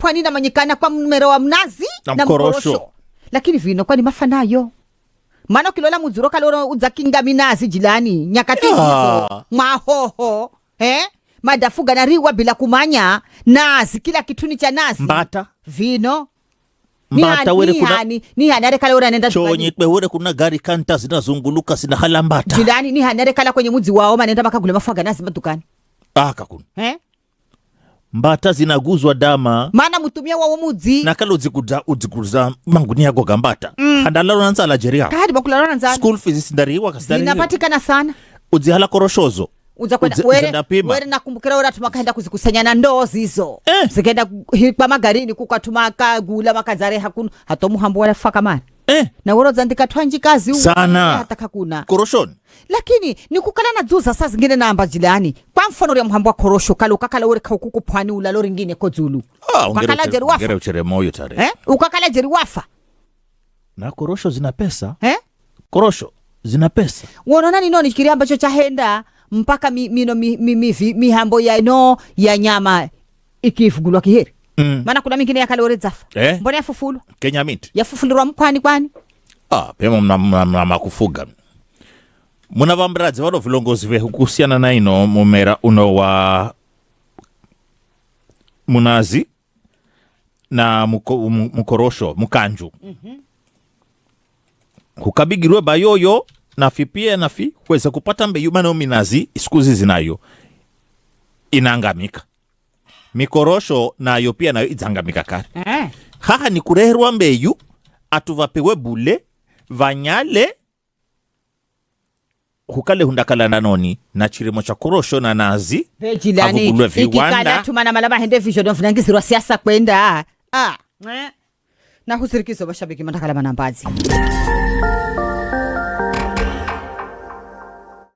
pwani na manyikana kwa mmero wa mnazi na mkorosho. Lakini vino kwa ni mafanayo. Mano kilola muzuro kaloro udzakinga minazi jilani. Nyakati hizo. Mahoho. Madafuga na riwa bila kumanya. Nazi, kila kituni cha nazi. Mbata. Vino. Mbata wele kuna. Ni hanare kala ura nenda Chonye kwe wele kuna gari kanta zina zunguluka zina hala mbata. Jilani ni hanare kala kwenye muzi wao manenda maka gule mafuga nazi matukani. Kakuna. Mbata zinaguzwa dama. Mana mutumia wa muzi. Nakala udzikuza manguni ya goga mbata. Handalaro nanza la jeria. Kahadi bakula nanza. School fees sindariwa kasindari. Zinapatikana sana. Udzihala koroshozo. Were nakumbukira ora tumakaenda kuzikusanya na ndoo zizo. Zikaenda kwa magarini kukatumaka gula makazare hakuna hatomu hambo wala faka mara. Na woro zandika twanji kazi sana hata kakuna koroshoni. Lakini ni kukala na zuza sasa zingine na ambajilani. Kwa mfano ya mhambo wa korosho kalo kakala ore kaukuku pwani ulalo ringine ko Zulu. Ungere uchere moyo tare. Ukakala jeri wafa. Na korosho zina pesa. Korosho zina pesa. Unaona nini noni kiria ambacho chahenda mpaka mihambo ya ino ya nyama ikifugulwa kiheri. Mana kuna mingine ya kalore zafa. Mbona ya fufulu? Kenya meat. Ya fufulirwa mkwani kwani? Pema mna makufuga. Muna vambradzi vado vilongozi ve hukusiana na ino mumera uno wa munazi na mukorosho, mukanju. Kukabigirwe bayoyo nafi pia nafi kweza kupata mbeyu mano minazi isikuzi zinayo inangamika. Mikorosho nayo pia nayo idzangamika kare. Haha ni kurehirwa mbeyu atuvapewe bule vanyale hukale hundakala nanoni na chirimo cha korosho na nazi vejilani ikikala tumana malama hende vision of nangizirwa siasa kwenda na husirikizo bashabiki mandakala manambazi.